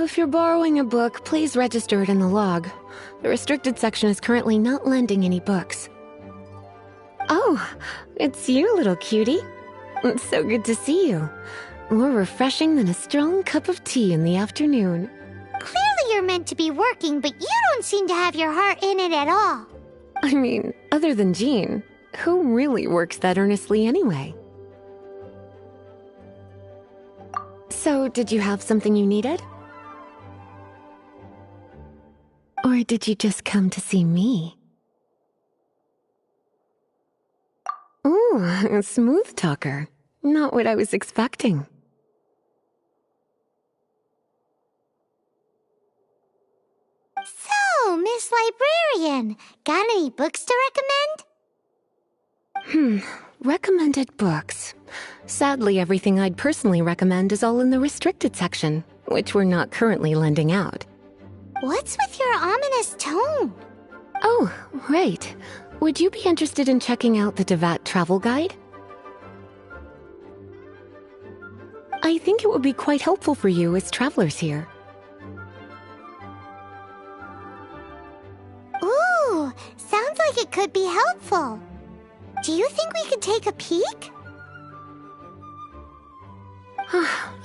If you're borrowing a book, please register it in the log. The restricted section is currently not lending any books. Oh, it's you, little cutie. It's so good to see you. More refreshing than a strong cup of tea in the afternoon. Clearly you're meant to be working, but you don't seem to have your heart in it at all. I mean, other than Jean, who really works that earnestly anyway? So, did you have something you needed? Or did you just come to see me? Ooh, a smooth talker. Not what I was expecting. So, Miss Librarian, got any books to recommend? Recommended books. Sadly, everything I'd personally recommend is all in the restricted section, which we're not currently lending out. What's with your ominous tone? Oh, right. Would you be interested in checking out the Devat travel guide? I think it would be quite helpful for you as travelers here. Ooh, sounds like it could be helpful. Do you think we could take a peek?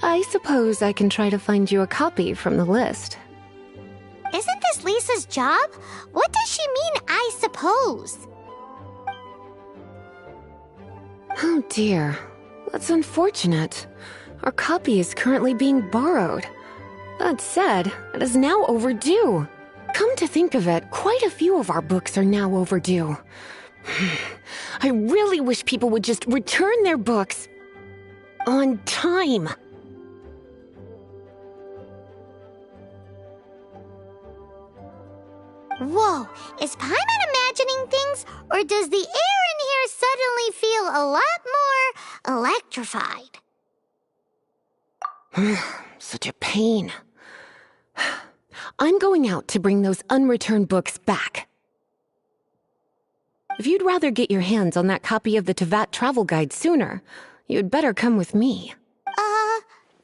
I suppose I can try to find you a copy from the list. Isn't this Lisa's job? What does she mean, I suppose? Oh dear, that's unfortunate. Our copy is currently being borrowed. That said, it is now overdue. Come to think of it, quite a few of our books are now overdue. I really wish people would just return their books on time. Whoa, is Paimon imagining things, or does the air in here suddenly feel a lot more electrified? Such a pain. I'm going out to bring those unreturned books back. If you'd rather get your hands on that copy of the Devat travel guide sooner, you'd better come with me.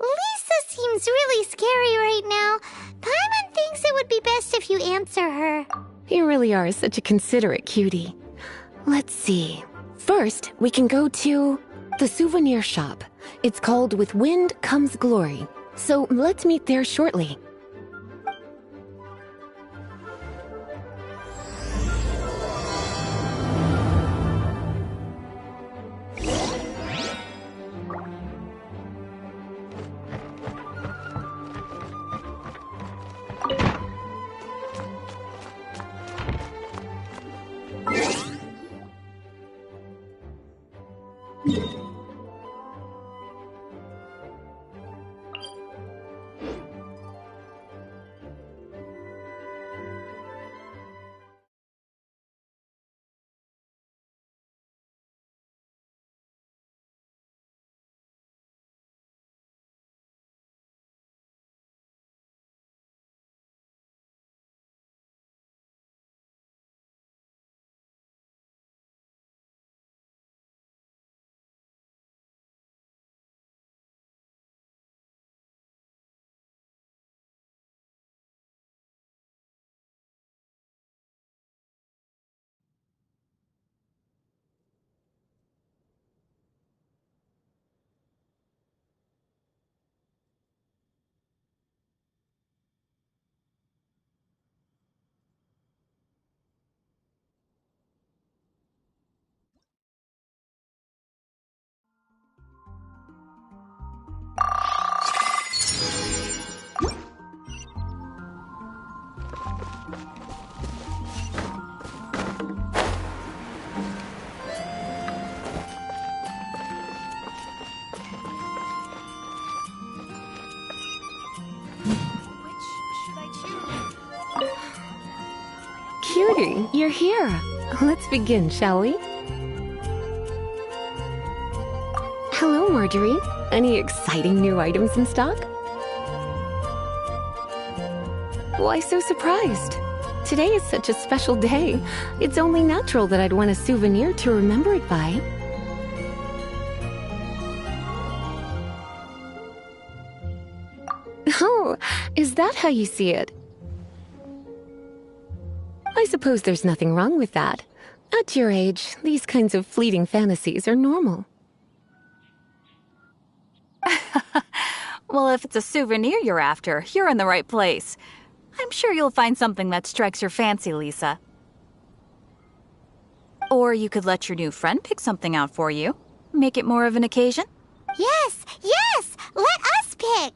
Lisa seems really scary right now. Paimon thinks it would be best if you answer her. You really are such a considerate cutie. Let's see. First, we can go to the souvenir shop. It's called With Wind Comes Glory. So let's meet there shortly. Cutie, you're here. Let's begin, shall we? Hello, Marjorie. Any exciting new items in stock? Why so surprised? Today is such a special day. It's only natural that I'd want a souvenir to remember it by. Is that how you see it? I suppose there's nothing wrong with that. At your age, these kinds of fleeting fantasies are normal. Well, if it's a souvenir you're after, you're in the right place. I'm sure you'll find something that strikes your fancy, Lisa. Or you could let your new friend pick something out for you. Make it more of an occasion. Yes, yes! Let us pick!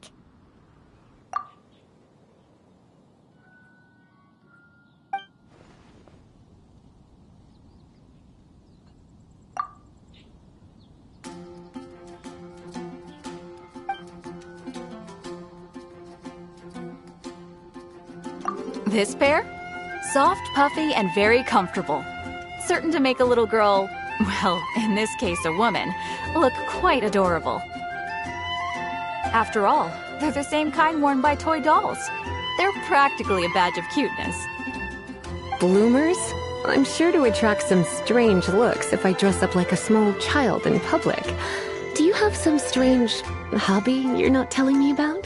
This pair? Soft, puffy, and very comfortable. Certain to make a little girl, well, in this case a woman, look quite adorable. After all, they're the same kind worn by toy dolls. They're practically a badge of cuteness. Bloomers? I'm sure to attract some strange looks if I dress up like a small child in public. Do you have some strange hobby you're not telling me about?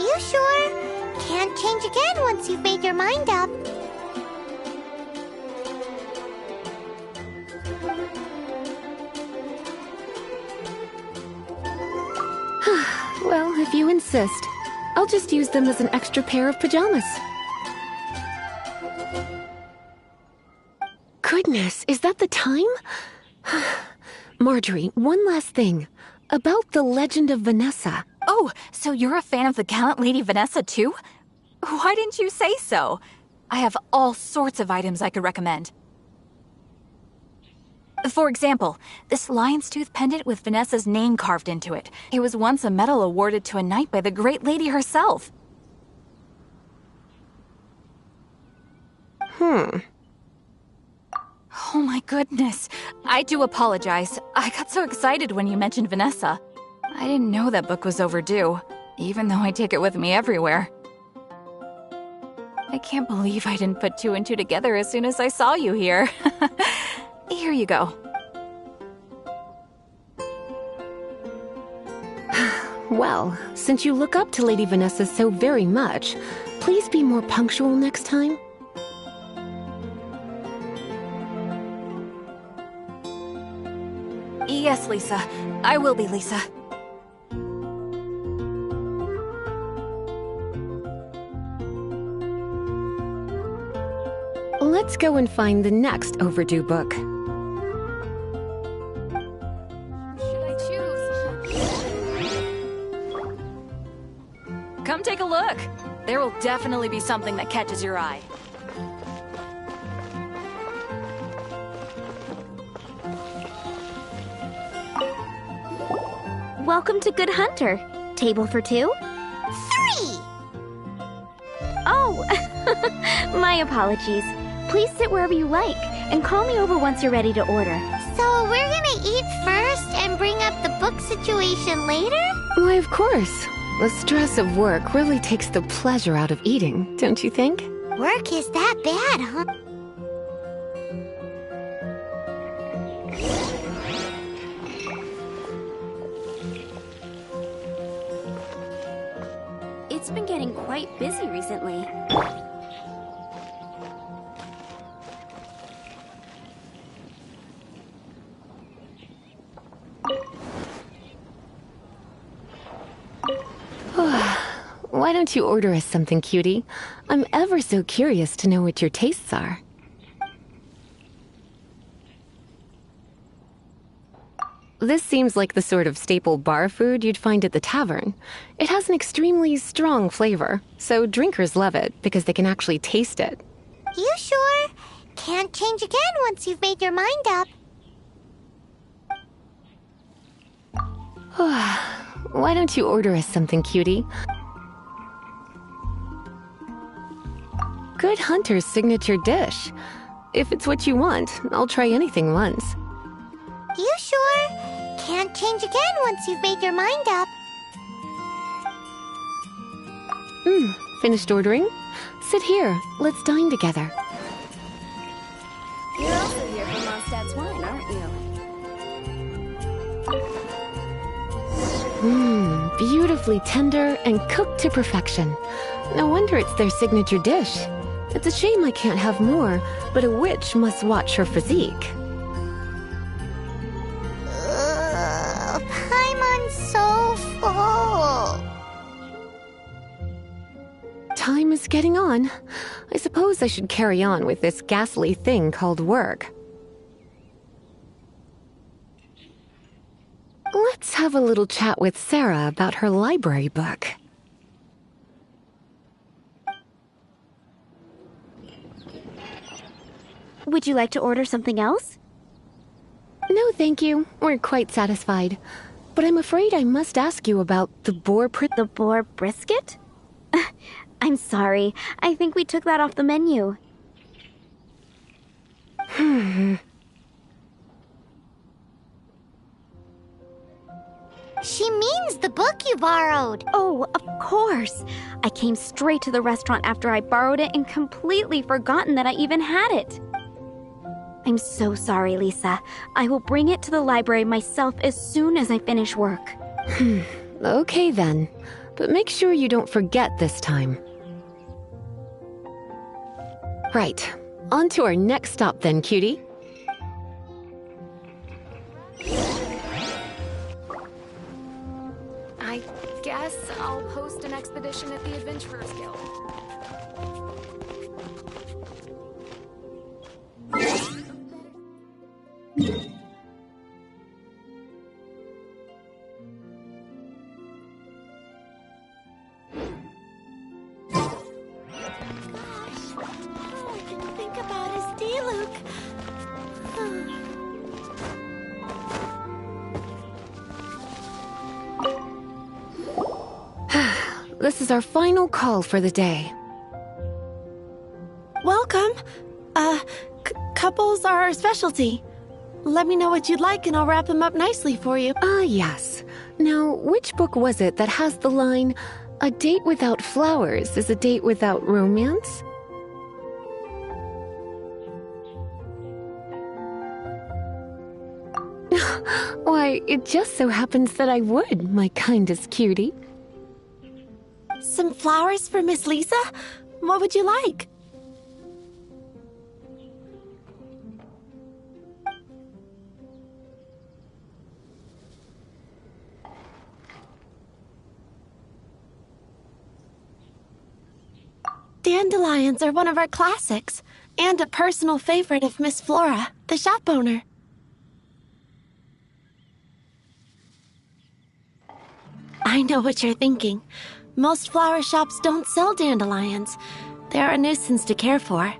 You sure? Can't change again once you've made your mind up. Well, if you insist, I'll just use them as an extra pair of pajamas. Goodness, is that the time? Marjorie, one last thing. About the legend of Vanessa. Oh, so you're a fan of the gallant Lady Vanessa too? Why didn't you say so? I have all sorts of items I could recommend. For example, this lion's tooth pendant with Vanessa's name carved into it. It was once a medal awarded to a knight by the great lady herself. Oh my goodness. I do apologize. I got so excited when you mentioned Vanessa. I didn't know that book was overdue, even though I take it with me everywhere. I can't believe I didn't put two and two together as soon as I saw you here. Here you go. Well, since you look up to Lady Vanessa so very much, please be more punctual next time. Yes, Lisa. I will be, Lisa. Let's go and find the next overdue book. Should I choose? Come take a look. There will definitely be something that catches your eye. Welcome to Good Hunter. Table for two? 3! Oh, my apologies. Please sit wherever you like, and call me over once you're ready to order. So we're gonna eat first and bring up the book situation later? Why, of course. The stress of work really takes the pleasure out of eating, don't you think? Work is that bad, huh? It's been getting quite busy recently. Why don't you order us something, cutie? I'm ever so curious to know what your tastes are. This seems like the sort of staple bar food you'd find at the tavern. It has an extremely strong flavor, so drinkers love it because they can actually taste it. You sure? Can't change again once you've made your mind up. Why don't you order us something, cutie? Good Hunter's signature dish. If it's what you want, I'll try anything once. You sure? Can't change again once you've made your mind up. Finished ordering? Sit here. Let's dine together. You're also here for Mondstadt's wine, aren't you? beautifully tender and cooked to perfection. No wonder it's their signature dish. It's a shame I can't have more, but a witch must watch her physique. Paimon's so full. Time is getting on. I suppose I should carry on with this ghastly thing called work. Let's have a little chat with Sarah about her library book. Would you like to order something else? No, thank you. We're quite satisfied. But I'm afraid I must ask you about the The boar brisket? I'm sorry. I think we took that off the menu. She means the book you borrowed. Oh, of course. I came straight to the restaurant after I borrowed it and completely forgotten that I even had it. I'm so sorry, Lisa. I will bring it to the library myself as soon as I finish work. Okay then. But make sure you don't forget this time. Right. On to our next stop then, cutie. I guess I'll post an expedition at the Adventurers Guild. This is our final call for the day. Welcome. Couples are our specialty. Let me know what you'd like and I'll wrap them up nicely for you. Yes. Now, which book was it that has the line, "A date without flowers is a date without romance"? Why, it just so happens that I would, my kindest cutie. Some flowers for Miss Lisa? What would you like? Dandelions are one of our classics, and a personal favorite of Miss Flora, the shop owner. I know what you're thinking. Most flower shops don't sell dandelions. They're a nuisance to care for.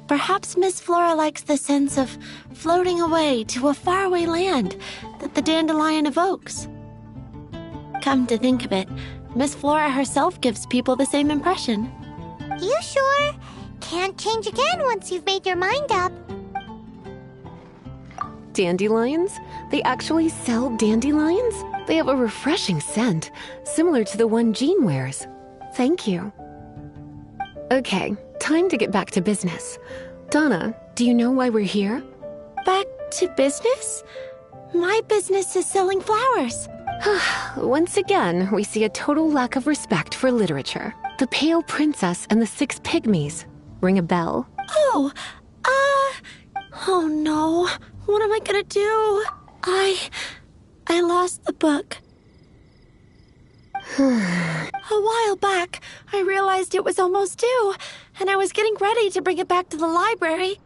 Perhaps Miss Flora likes the sense of floating away to a faraway land that the dandelion evokes. Come to think of it, Miss Flora herself gives people the same impression. You sure? Can't change again once you've made your mind up. Dandelions? They actually sell dandelions? They have a refreshing scent, similar to the one Jean wears. Thank you. Okay, time to get back to business. Donna, do you know why we're here? Back to business? My business is selling flowers. Once again, we see a total lack of respect for literature. The Pale Princess and the Six Pygmies. Ring a bell? Oh no. What am I gonna do? I lost the book. A while back, I realized it was almost due, and I was getting ready to bring it back to the library.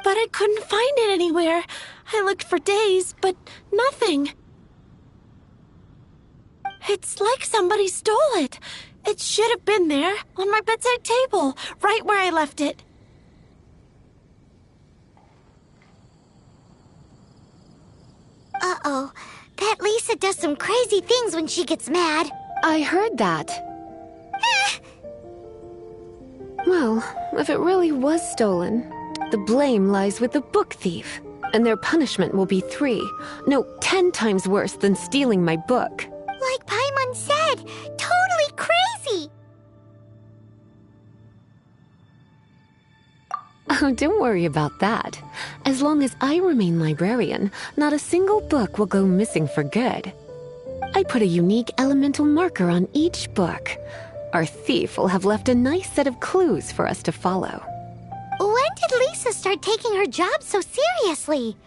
But I couldn't find it anywhere. I looked for days, but nothing. It's like somebody stole it. It should have been there, on my bedside table, right where I left it. Uh-oh. That Lisa does some crazy things when she gets mad. I heard that. Well, if it really was stolen, the blame lies with the book thief. And their punishment will be 10 times worse than stealing my book. Like Paimon said, totally crazy. Oh, don't worry about that. As long as I remain librarian, not a single book will go missing for good. I put a unique elemental marker on each book. Our thief will have left a nice set of clues for us to follow. When did Lisa start taking her job so seriously?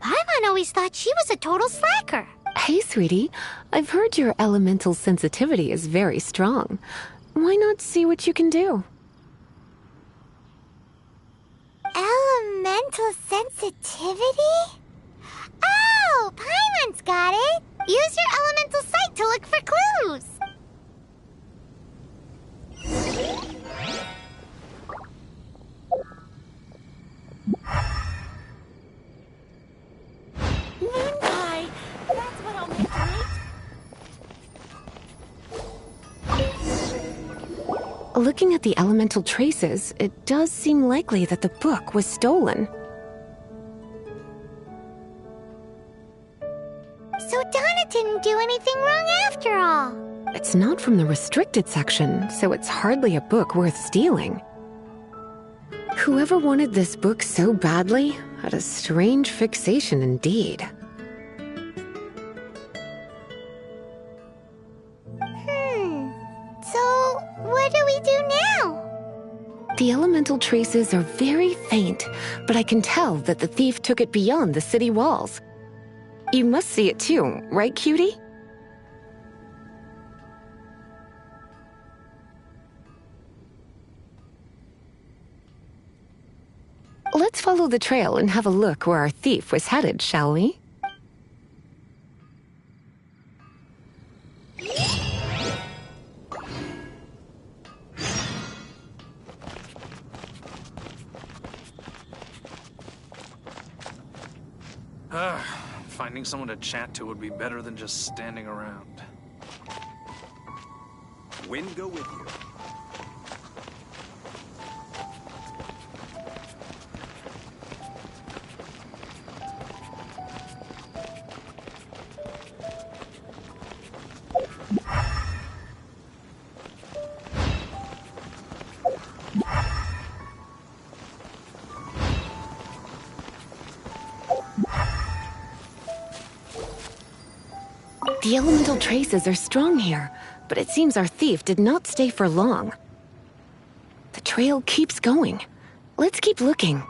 Paimon always thought she was a total slacker. Hey, sweetie, I've heard your elemental sensitivity is very strong. Why not see what you can do? Elemental sensitivity? Oh, Paimon's got it. Use your elemental sight to look for clues. Moon pie! That's what I'll make tonight. Looking at the elemental traces, it does seem likely that the book was stolen. So Donna didn't do anything wrong after all. It's not from the restricted section, so it's hardly a book worth stealing. Whoever wanted this book so badly had a strange fixation indeed. So what do we do now? The elemental traces are very faint, but I can tell that the thief took it beyond the city walls. You must see it too, right, cutie? Let's follow the trail and have a look where our thief was headed, shall we? Finding someone to chat to would be better than just standing around. Wind go with you. The elemental traces are strong here, but it seems our thief did not stay for long. The trail keeps going. Let's keep looking.